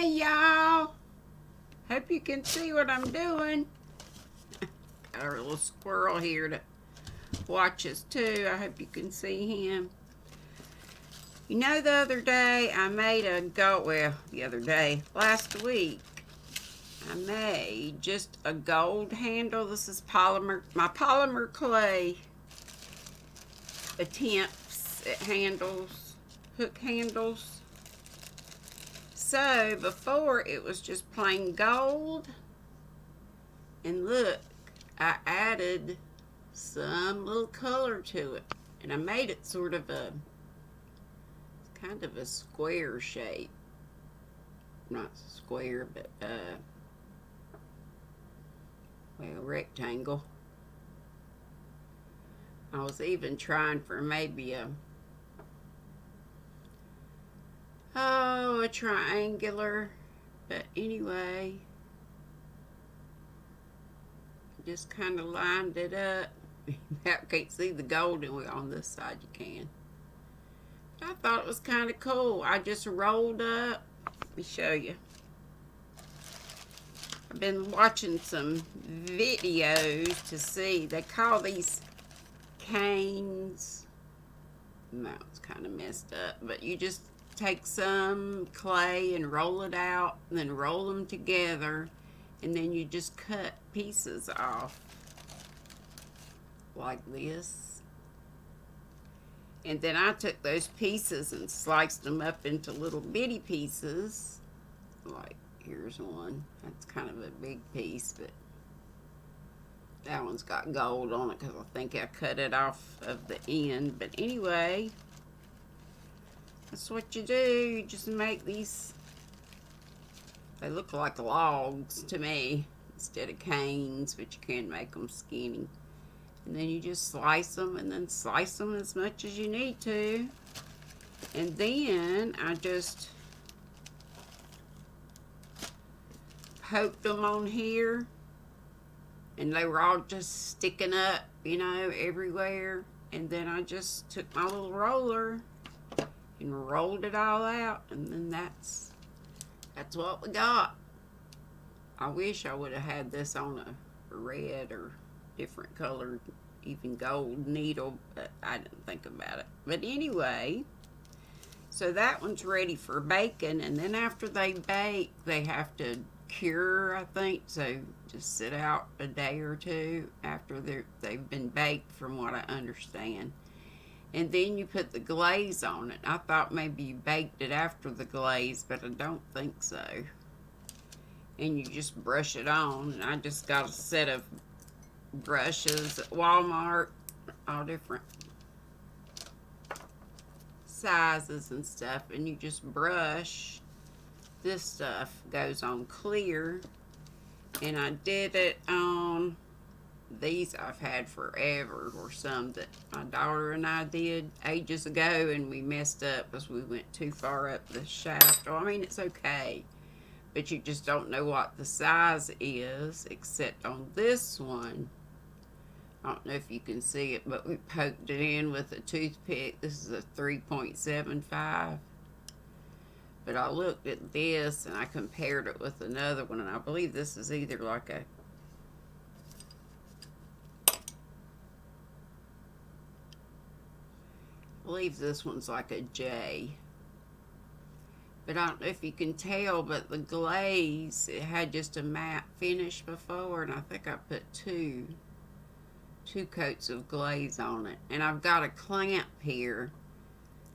Hey y'all, hope you can see what I'm doing. Got our little squirrel here to watch us too. I hope you can see him. You know, the other day I made last week, I made just a gold handle. This is my polymer clay attempts at handles, hook handles. So before it was just plain gold, and look, I added some little color to it, and I made it sort of kind of a square shape. Not square, but well, rectangle. I was even trying for maybe a triangular, but anyway, just kind of lined it up. I can't see the golden on this side, you can. But I thought it was kind of cool. I just rolled up. Let me show you. I've been watching some videos to see. They call these canes. No, it's kind of messed up, but you just take some clay and roll it out, and then roll them together, and then you just cut pieces off like this. And then I took those pieces and sliced them up into little bitty pieces. Like, here's one. That's kind of a big piece, but that one's got gold on it because I think I cut it off of the end. But anyway, that's what you do. You just make these, they look like logs to me instead of canes, but you can make them skinny. And then you just slice them, and then slice them as much as you need to. And then I just poked them on here, and they were all just sticking up, you know, everywhere. And then I just took my little roller and rolled it all out, and then that's what we got. I wish I would have had this on a red or different colored, even gold needle, but I didn't think about it. But anyway, so that one's ready for baking, and then after they bake, they have to cure, I think, so just sit out a day or two after they've been baked, from what I understand. And then you put the glaze on it. I thought maybe you baked it after the glaze, but I don't think so. And you just brush it on. And I just got a set of brushes at Walmart, all different sizes and stuff, and you just brush. This stuff goes on clear, and I did it on these I've had forever, or some that my daughter and I did ages ago, and we messed up because we went too far up the shaft. Oh, I mean, it's okay, but you just don't know what the size is, except on this one. I don't know if you can see it, but we poked it in with a toothpick. This is a 3.75. But I looked at this and I compared it with another one, and I believe this is either like a I believe this one's like a J. But I don't know if you can tell, but the glaze, it had just a matte finish before, and I think I put two coats of glaze on it. And I've got a clamp here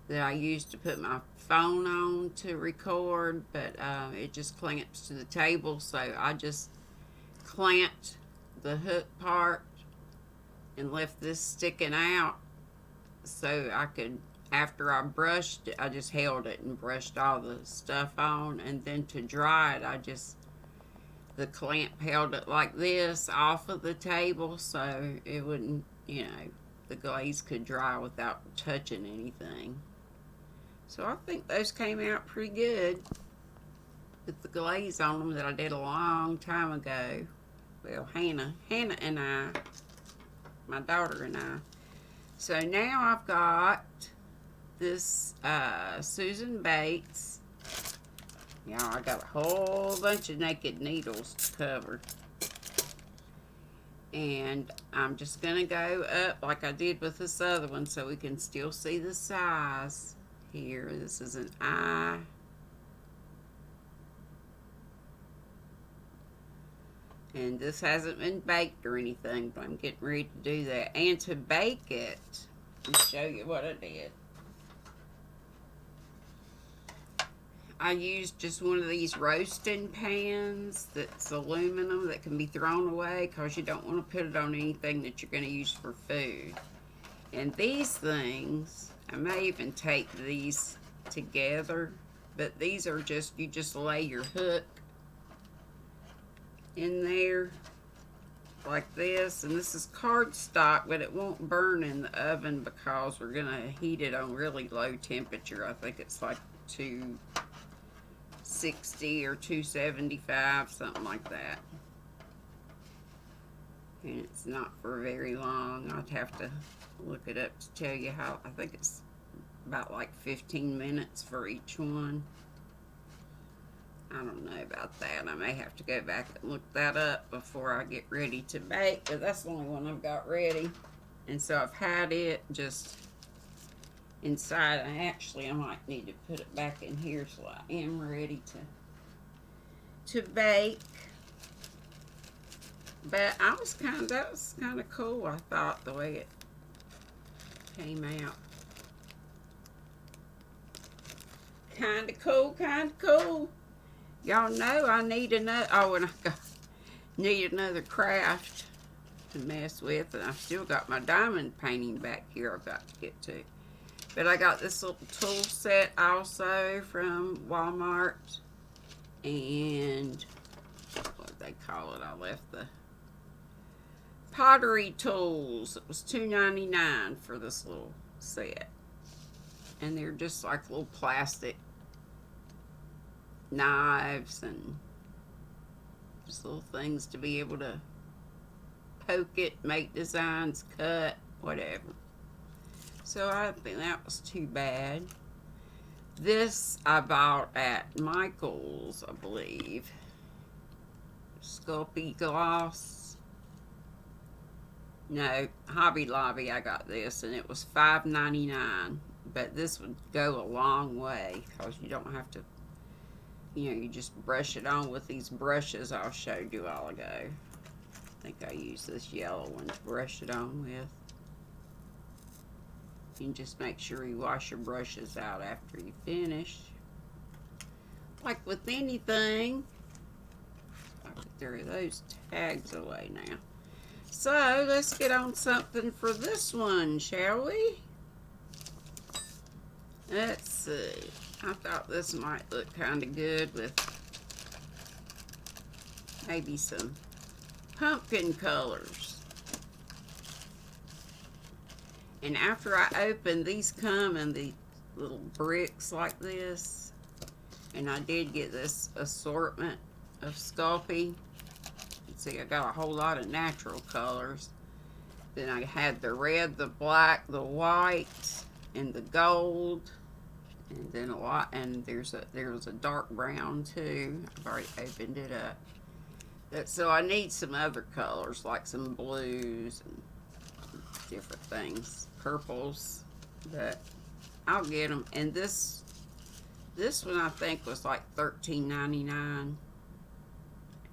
that I used to put my phone on to record, but it just clamps to the table, so I just clamped the hook part and left this sticking out so I could, after I brushed it, I just held it and brushed all the stuff on, and then to dry it, the clamp held it like this off of the table so it wouldn't, you know, the glaze could dry without touching anything. So I think those came out pretty good with the glaze on them that I did a long time ago. Well, Hannah and I, my daughter and I. So now I've got this Susan Bates Y'all, I got a whole bunch of naked needles to cover. And I'm just going to go up like I did with this other one so we can still see the size here. This is an eye. And this hasn't been baked or anything, but I'm getting ready to do that. And to bake it, let me show you what I did. I used just one of these roasting pans that's aluminum that can be thrown away because you don't want to put it on anything that you're going to use for food. And these things, I may even take these together, but these are just, you just lay your hook in there like this, and this is cardstock, but it won't burn in the oven because we're going to heat it on really low temperature. I think it's like 260 or 275, something like that. And it's not for very long. I'd have to look it up to tell you how. I think it's about like 15 minutes for each one. I don't know about that. I may have to go back and look that up before I get ready to bake, but that's the only one I've got ready. And so I've had it just inside. I might need to put it back in here so I am ready to bake. But that was kind of cool, I thought, the way it came out. Kind of cool. Y'all know I need another, and I need another craft to mess with, and I've still got my diamond painting back here I've got to get to. But I got this little tool set also from Walmart, and what do they call it? I left the pottery tools. It was $2.99 for this little set, and they're just like little plastic knives and just little things to be able to poke it, make designs, cut, whatever. So I don't think that was too bad. This I bought at Michael's, I believe. Sculpey Gloss. No, Hobby Lobby I got this, and it was $5.99. But this would go a long way because you don't have to, you just brush it on with these brushes I showed you a while ago. I think I used this yellow one to brush it on with. You can just make sure you wash your brushes out after you finish. Like with anything. I'll throw those tags away now. So, let's get on something for this one, shall we? Let's see. I thought this might look kind of good with maybe some pumpkin colors. And after I open, these come in the little bricks like this. And I did get this assortment of Sculpey. See, I got a whole lot of natural colors. Then I had the red, the black, the white, and the gold. And then a lot, and there was a dark brown too. I've already opened it up. So I need some other colors, like some blues and different things, purples. But I'll get them. And this one I think was like $13.99.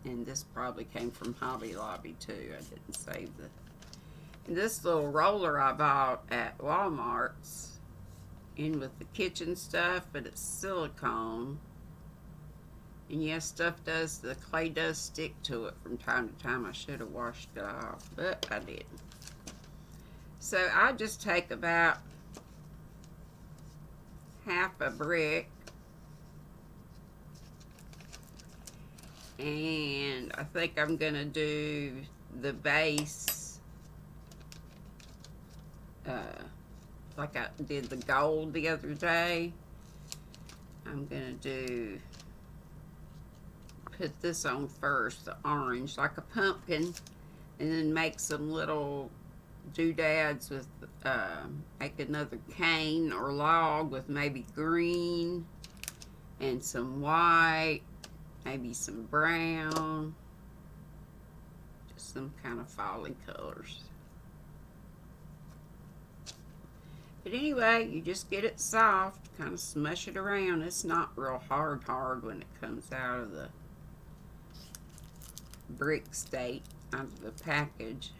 And this probably came from Hobby Lobby too. I didn't save the. And this little roller I bought at Walmart's in with the kitchen stuff, but it's silicone. And yes, the clay does stick to it from time to time. I should have washed it off, but I didn't. So I just take about half a brick. And I think I'm going to do the base like I did the gold the other day. I'm going to put this on first, the orange, like a pumpkin, and then make some little doodads with, make another cane or log with maybe green and some white, maybe some brown, just some kind of folly colors. But anyway, you just get it soft, kind of smush it around. It's not real hard when it comes out of the brick state, out of the package.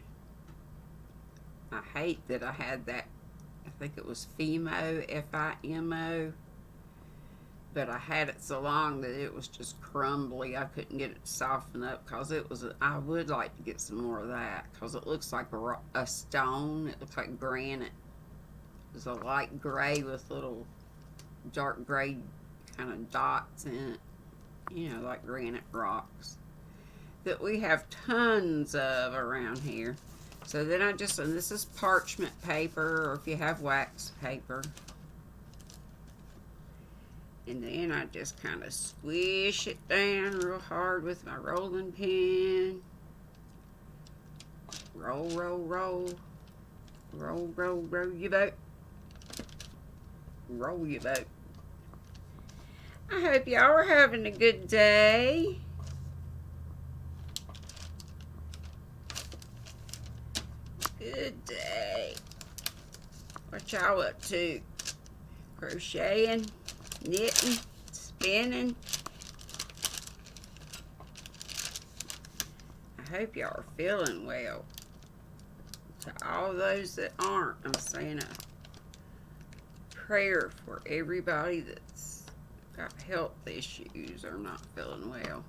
I hate that I had that, I think it was FIMO, F-I-M-O, but I had it so long that it was just crumbly. I couldn't get it to soften up, because it was, I would like to get some more of that, because it looks like a stone. It looks like granite. It's a light gray with little dark gray kind of dots in it, you know, like granite rocks that we have tons of around here. So then and this is parchment paper, or if you have wax paper. And then I just kind of squish it down real hard with my rolling pin. Roll, roll, roll. Roll, roll, roll your boat. Roll your boat. I hope y'all are having a good day. Good day. What y'all up to? Crocheting, knitting, spinning. I hope y'all are feeling well. To all those that aren't, I'm saying a prayer for everybody that's got health issues or not feeling well.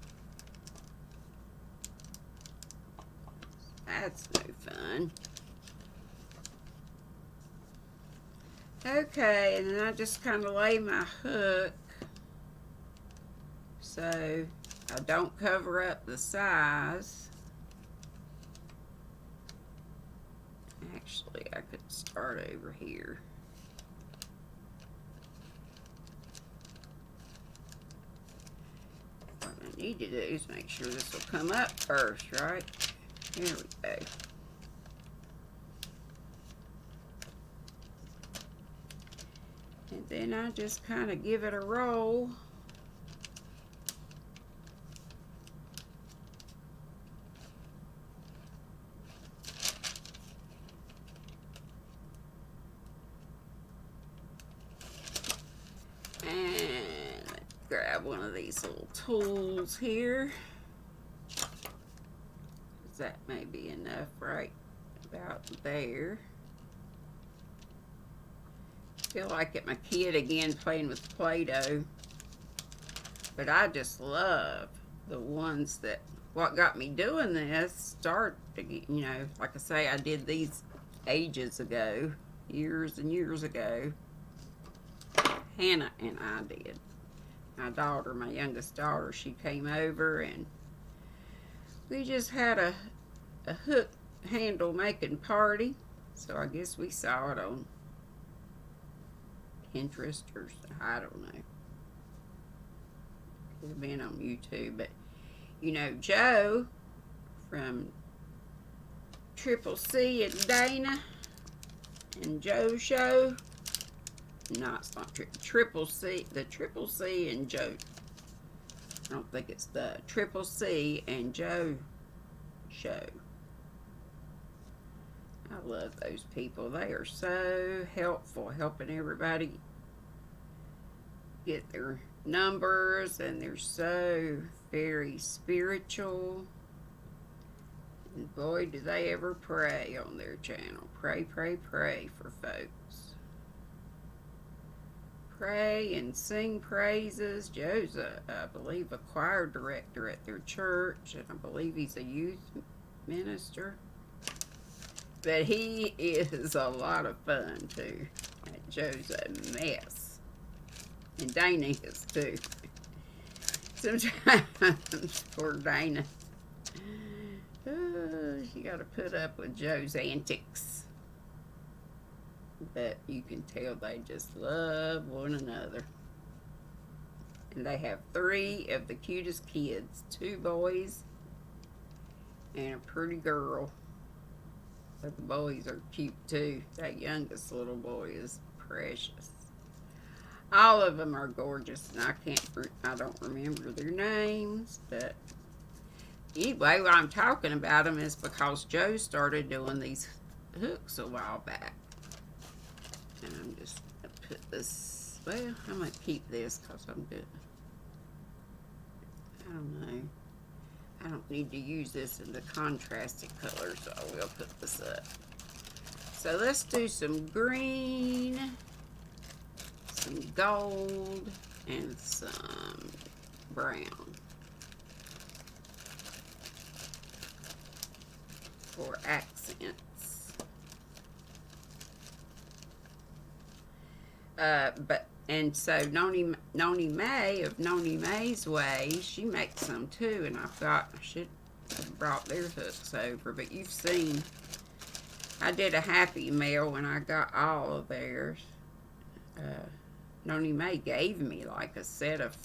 That's no fun. Okay, and then I just kind of lay my hook so I don't cover up the size. Actually, I could start over here. What I need to do is make sure this will come up first, right? Here we go. And then I just kind of give it a roll. And let's grab one of these little tools here. That may be enough right about there. Feel like I'm a kid again playing with Play-Doh. But I just love the ones that, what got me doing this, start to get, you know, like I say, I did these ages ago, years and years ago. Hannah and I did. My daughter, my youngest daughter, she came over and we just had a hook handle making party. So I guess we saw it on Pinterest or I don't know. Could have been on YouTube. But you know, Joe from Triple C and Dana and Joe Show. No, it's not Triple C. The Triple C and Joe. I don't think it's the Triple C and Joe Show. I love those people. They are so helpful, helping everybody get their numbers, and they're so very spiritual. And boy, do they ever pray on their channel. Pray, pray, pray for folks. Pray and sing praises. Joe's I believe, a choir director at their church, and I believe he's a youth minister. But he is a lot of fun, too. And Joe's a mess. And Dana is, too. Sometimes, poor Dana. She got to put up with Joe's antics. But you can tell they just love one another. And they have 3 of the cutest kids. 2 boys and a pretty girl. But the boys are cute too. That youngest little boy is precious. All of them are gorgeous, and I don't remember their names, but anyway, what I'm talking about them is because Joe started doing these hooks a while back. And I'm just going to put this, well, I'm going to keep this because I'm good. I don't know. I don't need to use this in the contrasted color, so I will put this up. So let's do some green, some gold, and some brown for accents. And so Noni May of Noni May's Way, she makes some too, and I should have brought their hooks over, but you've seen, I did a Happy Mail when I got all of theirs. Noni May gave me like a set of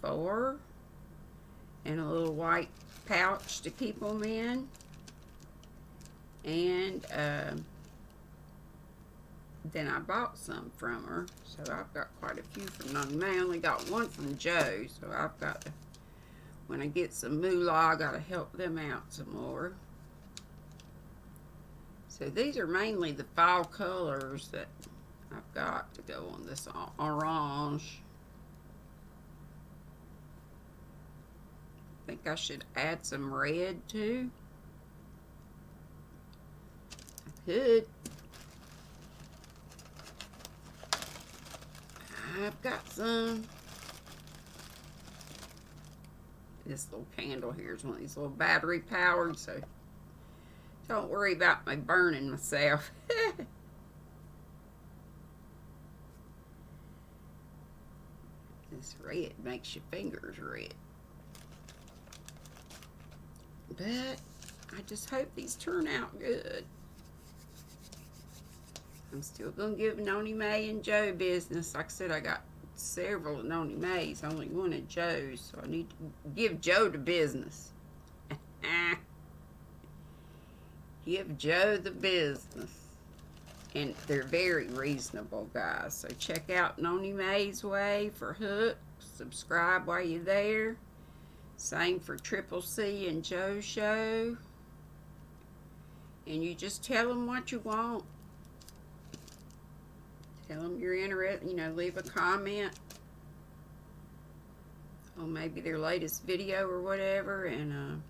4 and a little white pouch to keep them in. And then I bought some from her, so I've got quite a few from Noni May. I only got one from Joe, so I've got to, when I get some moolah, I got to help them out some more. So these are mainly the fall colors that I've got to go on this orange. I think I should add some red too. I could. I've got some. This little candle here is one of these little battery powered, so don't worry about me burning myself. This red makes your fingers red. But I just hope these turn out good. I'm still going to give Noni May and Joe business. Like I said, I got several of Noni May's, only one of Joe's, so I need to give Joe the business. Give Joe the business. And they're very reasonable, guys. So check out Noni May's Way for hooks. Subscribe while you're there. Same for Triple C and Joe's show. And you just tell them what you want. Tell them you're interested, you know, leave a comment on maybe their latest video or whatever, and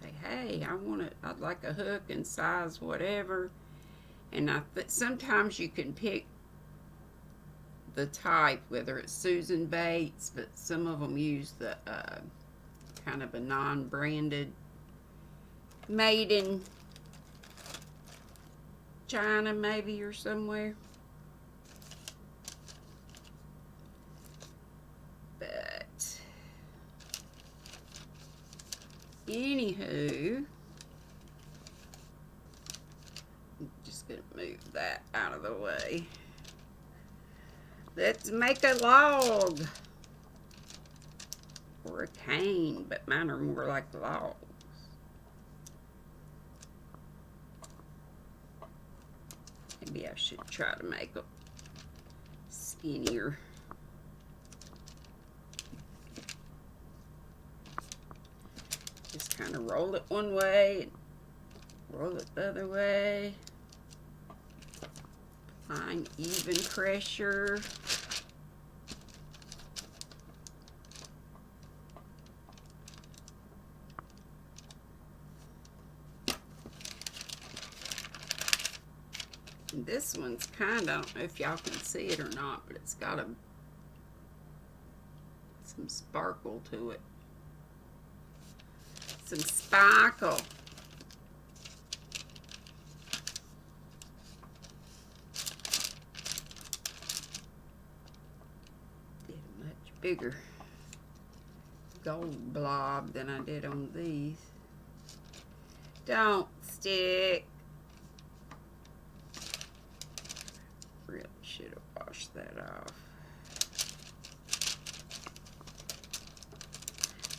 say, hey, I'd like a hook in size whatever. And sometimes you can pick the type, whether it's Susan Bates, but some of them use the kind of a non-branded, made in China maybe or somewhere. But anywho, I'm just gonna move that out of the way. Let's make a log or a cane, but mine are more like logs. Maybe I should try to make them skinnier. Just kind of roll it one way, roll it the other way. Applying even pressure. This one's kind of, I don't know if y'all can see it or not, but it's got some sparkle to it. Some sparkle. Did a much bigger gold blob than I did on these. Don't stick. Really should have washed that off.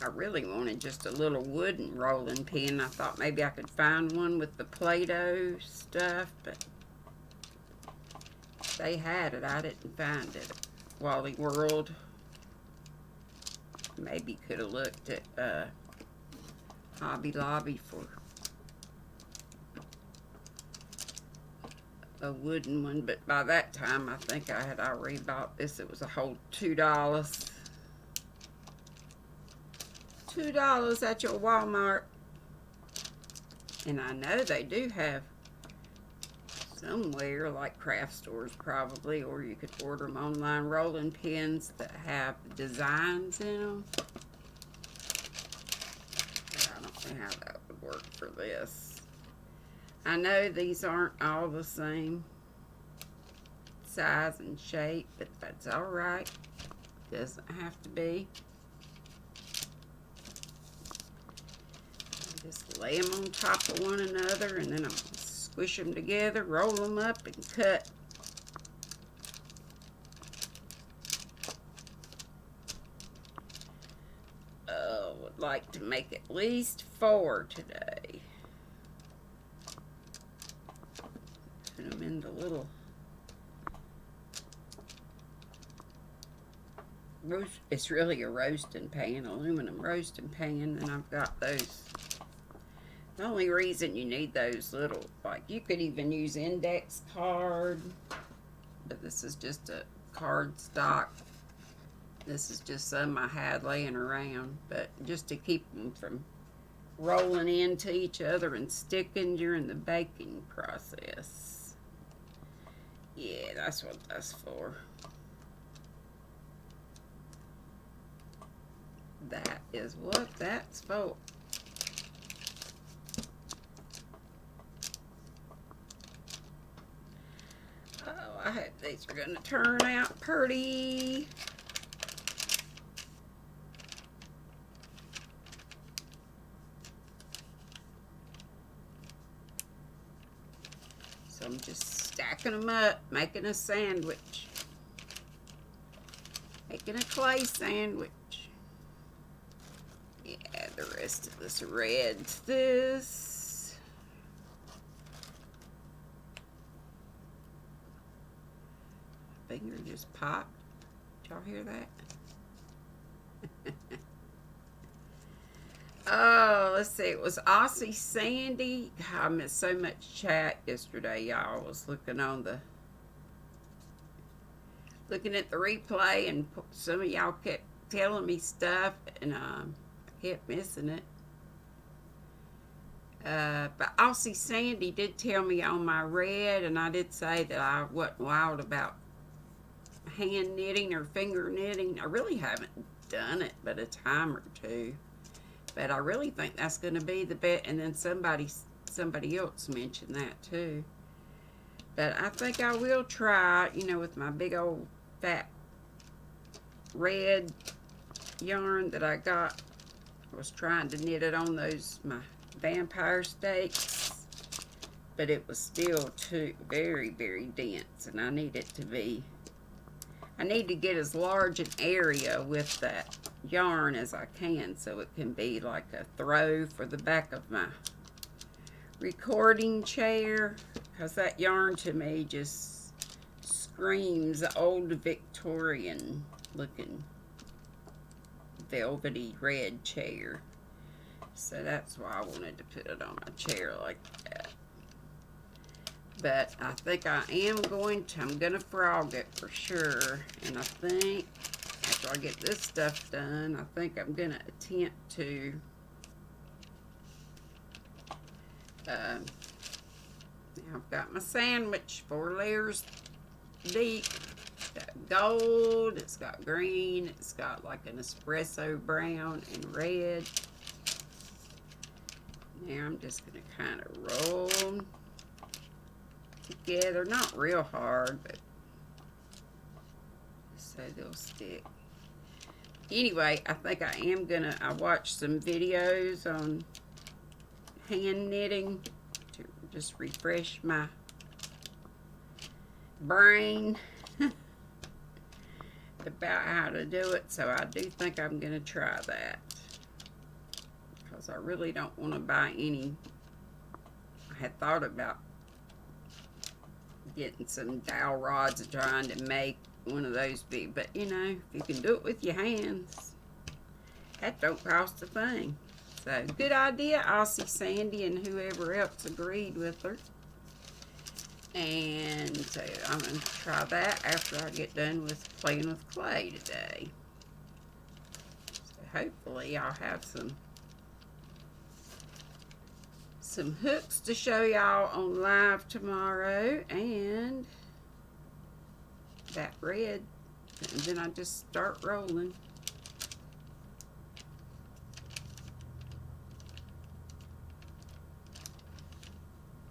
I really wanted just a little wooden rolling pin. I thought maybe I could find one with the Play-Doh stuff, but They had it. I didn't find it. Wally World. Maybe could have looked at Hobby Lobby for a wooden one, but by that time I think I had already bought this. It was a whole $2. $2 at your Walmart. And I know they do have somewhere, like craft stores probably, or you could order them online, rolling pins that have designs in them. But I don't know how that would work for this. I know these aren't all the same size and shape, but that's alright. Doesn't have to be. Just lay them on top of one another, and then I'm going to squish them together, roll them up, and cut. Oh, would like to make at least 4 today. Put them in the little roast. It's really a roasting pan, aluminum roasting pan, and I've got those. The only reason you need those little, like, you could even use index card, but this is just a card stock. This is just some I had laying around, but just to keep them from rolling into each other and sticking during the baking process. Yeah, that's what that's for. That is what that's for. Oh, I hope these are going to turn out pretty. So I'm just stacking them up, making a sandwich. Making a clay sandwich. Yeah, the rest of this red to this. Finger just popped. Did y'all hear that? Oh, let's see. It was Aussie Sandy. I missed so much chat yesterday, y'all. I was looking at the replay, and some of y'all kept telling me stuff, and I kept missing it. But Aussie Sandy did tell me on my red, and I did say that I wasn't wild about hand knitting or finger knitting. I really haven't done it but a time or two, but I really think that's going to be the best. And then somebody else mentioned that too, but I think I will try, you know, with my big old fat red yarn that I got. I was trying to knit it on those my vampire stakes, but it was still too very dense, and I need it to be, I need to get as large an area with that yarn as I can, so it can be like a throw for the back of my recording chair, because that yarn to me just screams old Victorian looking velvety red chair. So that's why I wanted to put it on a chair like that. But I think I am going to, I'm going to frog it for sure. And I think after I get this stuff done, I think I'm going to attempt to now I've got my sandwich 4 layers deep. It's got gold, it's got green, it's got like an espresso brown and red. Now I'm just going to kind of roll them together, not real hard, but so they'll stick. Anyway, I think I am going to, I watched some videos on hand knitting to just refresh my brain about how to do it, so I do think I'm going to try that, because I really don't want to buy any. I had thought about getting some dowel rods and trying to make one of those big. But, you know, if you can do it with your hands, that don't cost a thing. So, good idea. I'll see Sandy and whoever else agreed with her. And so I'm going to try that after I get done with playing with clay today. So hopefully I'll have some hooks to show y'all on live tomorrow, and that red, and then I just start rolling.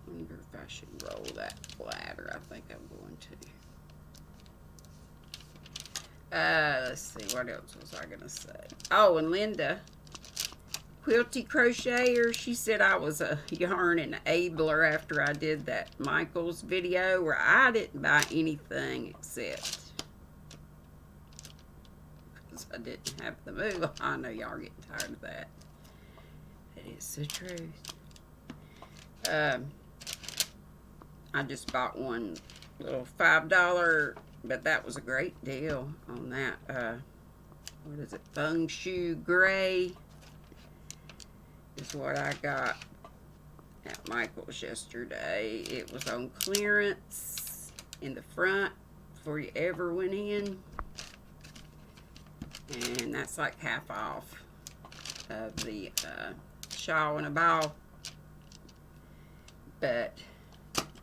Wonder if I should roll that flatter. I think I'm going to. Let's see, what else was I gonna say? Oh, and Linda, Quilty Crocheter, she said I was a yarn enabler after I did that Michael's video where I didn't buy anything except because I didn't have the move. I know y'all are getting tired of that. It is the truth. I just bought one little $5, but that was a great deal on that. What is it? Feng Shui Gray is what I got at Michael's yesterday. It was on clearance in the front before you ever went in. And that's like half off of the shawl and a ball. But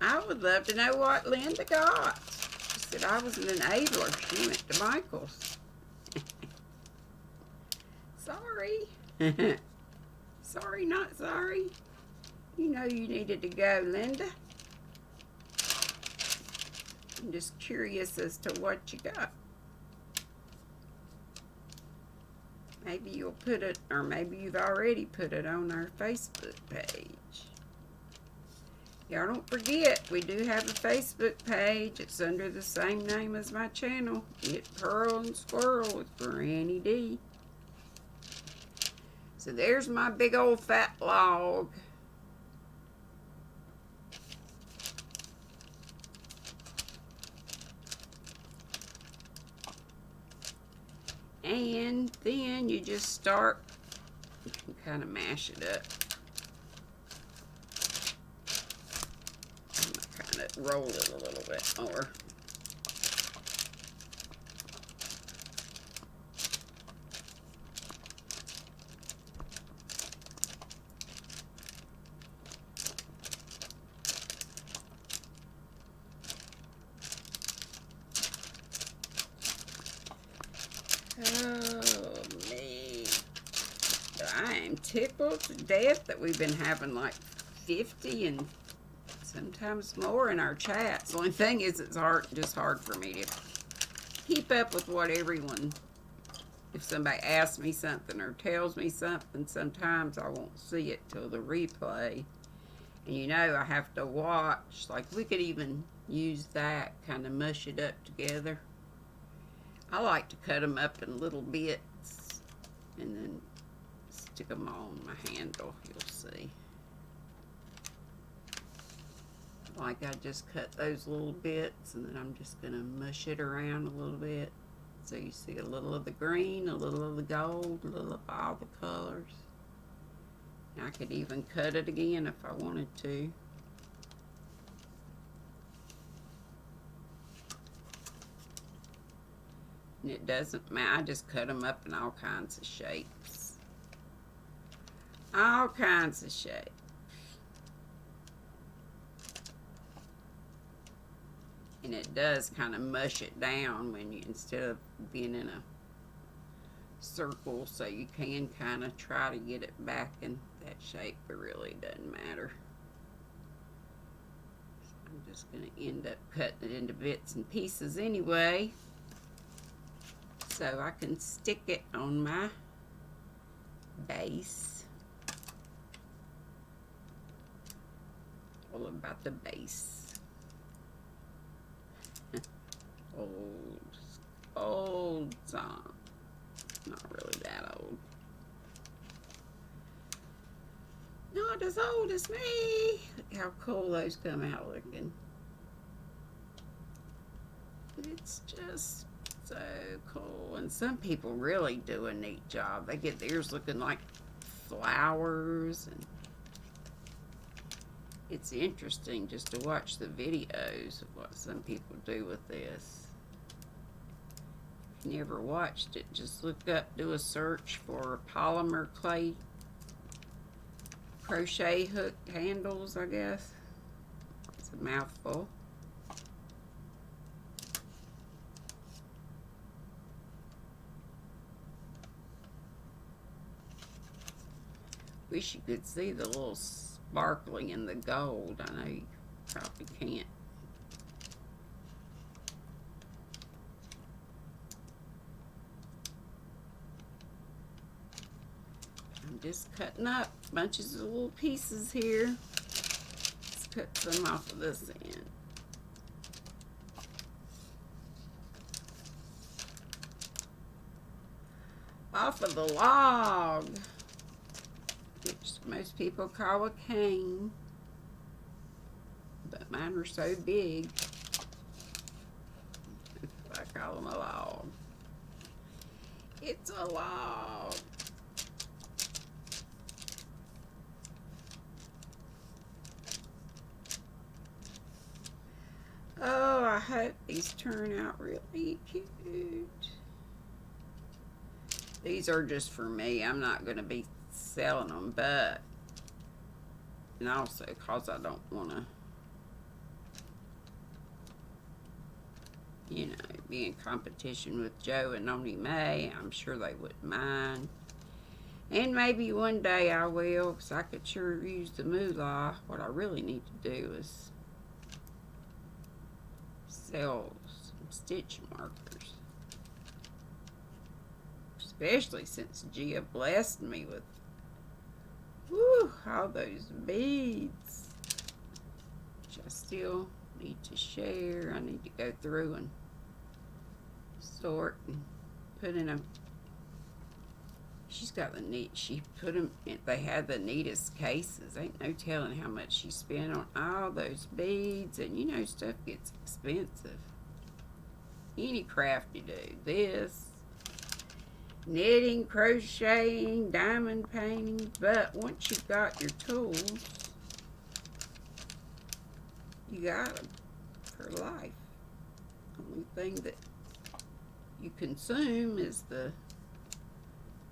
I would love to know what Linda got. She said I was an enabler. She went to Michael's. Sorry. Sorry, not sorry. You know you needed to go, Linda. I'm just curious as to what you got. Maybe you'll put it, or maybe you've already put it on our Facebook page. Y'all don't forget, we do have a Facebook page. It's under the same name as my channel. Knit, Purl, and Squirrel with GrannyDee. So there's my big old fat log. And then you just start, you can kind of mash it up. I'm gonna kind of roll it a little bit more. Oh, me. I am tickled to death that we've been having like 50 and sometimes more in our chats. The only thing is it's just hard for me to keep up with what everyone, if somebody asks me something or tells me something, sometimes I won't see it till the replay. And you know, I have to watch. Like, we could even use that, kind of mush it up together. I like to cut them up in little bits and then stick them on my handle, you'll see. Like, I just cut those little bits and then I'm just going to mush it around a little bit. So you see a little of the green, a little of the gold, a little of all the colors. I could even cut it again if I wanted to. And it doesn't matter, I just cut them up in all kinds of shapes. All kinds of shapes. And it does kind of mush it down when you, instead of being in a circle, so you can kind of try to get it back in that shape, but really doesn't matter. So I'm just going to end up cutting it into bits and pieces anyway, so I can stick it on my base. All about the base. Old song. Not really that old. Not as old as me. Look how cool those come out looking. It's just so cool. And some people really do a neat job. They get theirs looking like flowers, and it's interesting just to watch the videos of what some people do with this. If you never watched it, just look up, do a search for polymer clay crochet hook handles, I guess. It's a mouthful. Wish you could see the little sparkling in the gold. I know you probably can't. I'm just cutting up bunches of little pieces here. Let's cut some off of this end. Off of the log, which most people call a cane, but mine are so big, I call them a log. It's a log. Oh, I hope these turn out really cute. These are just for me. I'm not going to be selling them, but, and also because I don't want to, you know, be in competition with Joe and Noni May. I'm sure they wouldn't mind. And maybe one day I will, because I could sure use the moolah. What I really need to do is sell some stitch markers. Especially since Gia blessed me with, woo, all those beads. Which I still need to share. I need to go through and sort and put in a, she's got the neat, she put them in, they had the neatest cases. Ain't no telling how much she spent on all those beads. And you know, stuff gets expensive. Any craft you do, this, knitting, crocheting, diamond painting, but once you've got your tools, you got them for life. Only thing that you consume is the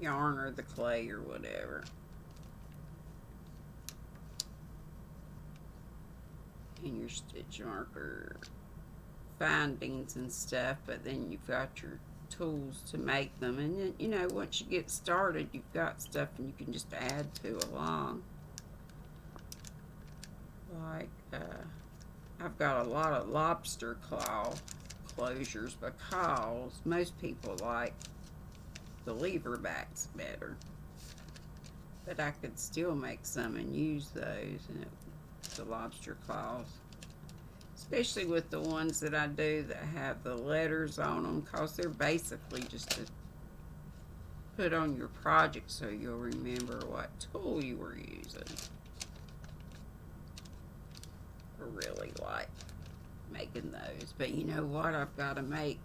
yarn or the clay or whatever. And your stitch marker findings and stuff, but then you've got your tools to make them, and then, you know, once you get started, you've got stuff and you can just add to along. Like I've got a lot of lobster claw closures because most people like the lever backs better, but I could still make some and use those, and the lobster claws, especially with the ones that I do that have the letters on them, because they're basically just to put on your project so you'll remember what tool you were using. I really like making those. But you know what? I've got to make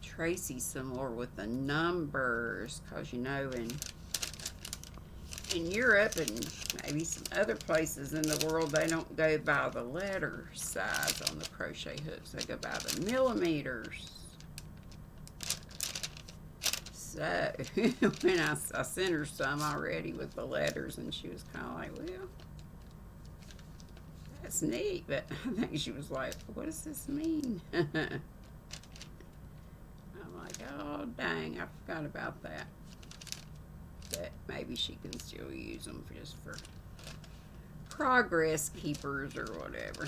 Tracy some more with the numbers, because you know, in Europe and maybe some other places in the world, they don't go by the letter size on the crochet hooks. They go by the millimeters. So when I sent her some already with the letters, and she was kind of like, well, that's neat, but I think she was like, what does this mean? I'm like, oh dang, I forgot about that. But maybe she can still use them just for progress keepers or whatever.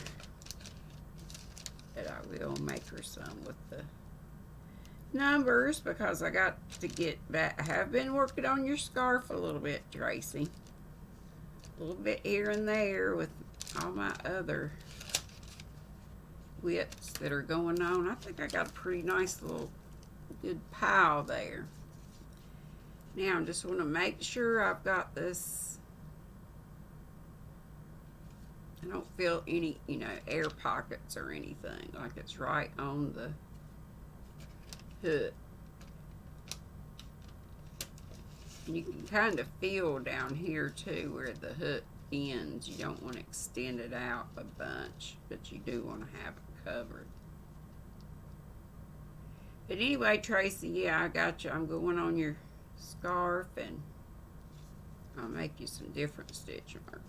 But I will make her some with the numbers, because I got to get back. I have been working on your scarf a little bit, Tracy. A little bit here and there with all my other widths that are going on. I think I got a pretty nice little good pile there. Now I just want to make sure I've got this I don't feel any, air pockets or anything. Like it's right on the hook. And you can kind of feel down here too where the hook ends. You don't want to extend it out a bunch, but you do want to have it covered. But anyway, Tracy, yeah, I got you. I'm going on your scarf, and I'll make you some different stitch markers.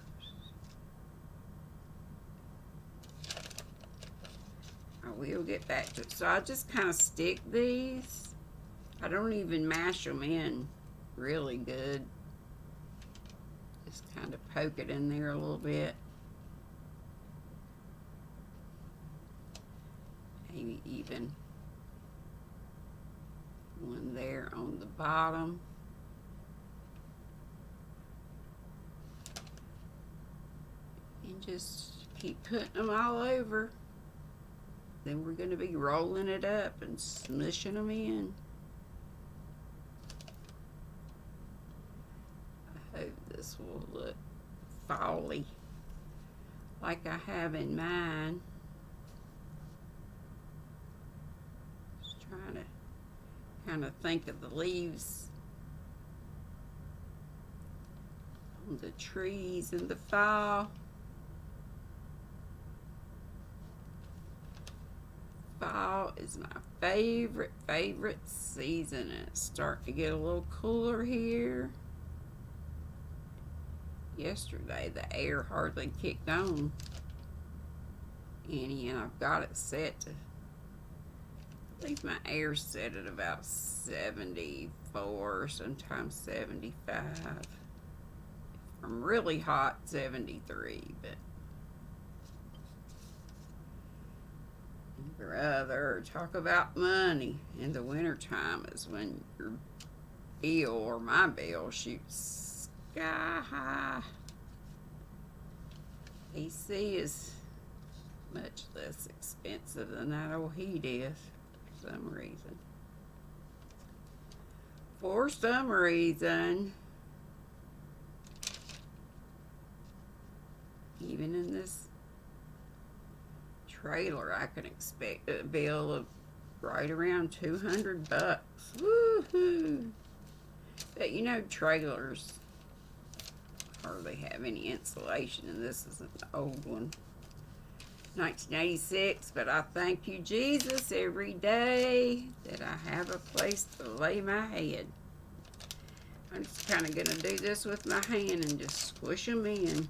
I will get back to it. So I just kind of stick these. I don't even mash them in really good. Just kind of poke it in there a little bit. Maybe even one there on the bottom. And just keep putting them all over. Then we're going to be rolling it up and smushing them in. I hope this will look fall-y like I have in mine. Just trying to kind of think of the leaves on the trees in the fall. Fall is my favorite season, and it's starting to get a little cooler here. Yesterday the air hardly kicked on any, and I've got it set to, I think my air's set at about 74, sometimes 75. If I'm really hot, 73, but brother, talk about money. In the wintertime is when your bill, or my bill, shoots sky high. AC is much less expensive than that old heat is for some reason. For some reason, even in this trailer, I can expect a bill of right around $200. Woohoo! But you know, trailers hardly have any insulation, and this is an old one, 1986. But I thank you, Jesus, every day that I have a place to lay my head. I'm just kind of going to do this with my hand and just squish them in.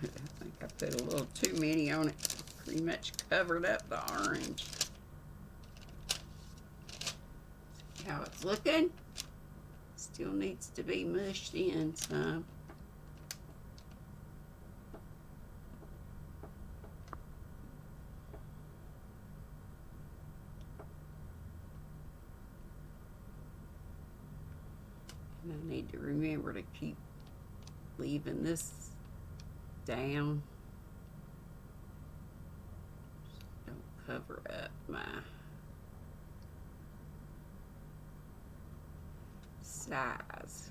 I think I put a little too many on it. Pretty much covered up the orange. See how it's looking? Still needs to be mushed in some. And I need to remember to keep leaving this down. Don't cover up my size.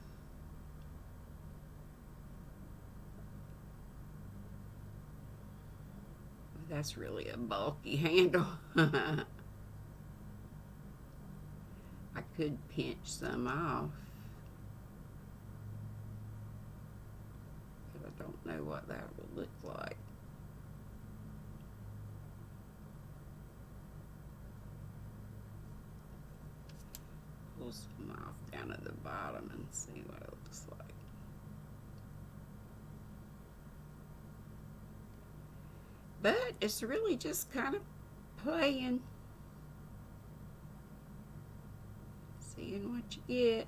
That's really a bulky handle. I could pinch some off, but I don't know what that would look like. Pull some off down at the bottom and see what it looks like. But it's really just kind of playing, seeing what you get.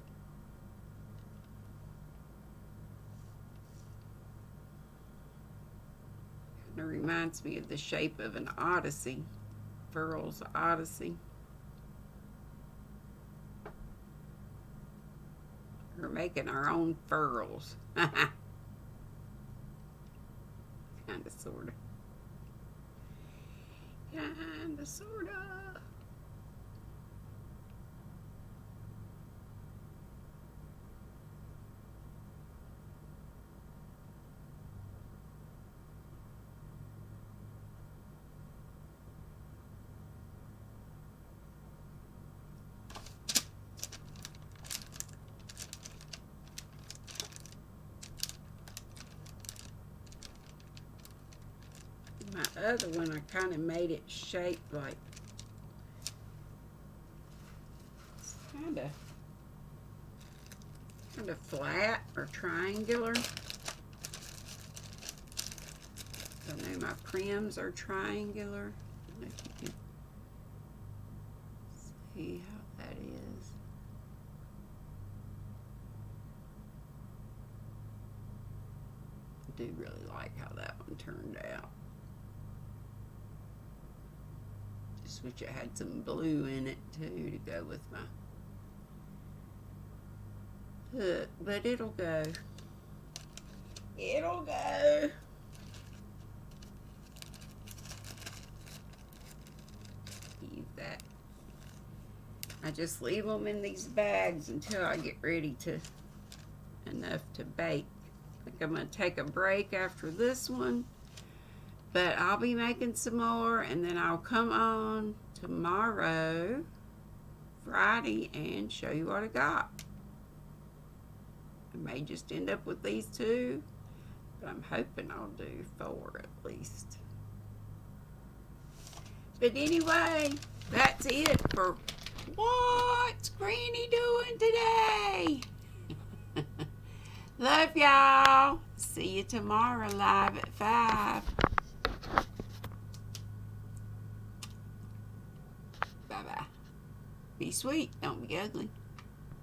Kind of reminds me of the shape of an Odyssey, Furl's Odyssey. We're making our own furls. Kinda, sorta. Kinda, sorta. My other one, I kind of made it shaped like, it's kind of flat or triangular. I know my prims are triangular. I don't know if you can see how that is. I do really like how that one turned out. Just wish it had some blue in it too to go with my hook, but it'll go. It'll go. Leave that. I just leave them in these bags until I get ready to, enough to bake. I think I'm going to take a break after this one. But I'll be making some more, and then I'll come on tomorrow, Friday, and show you what I got. I may just end up with these two, but I'm hoping I'll do 4 at least. But anyway, that's it for What's Granny Doing Today? Love y'all. See you tomorrow live at 5. Bye-bye. Be sweet. Don't be ugly.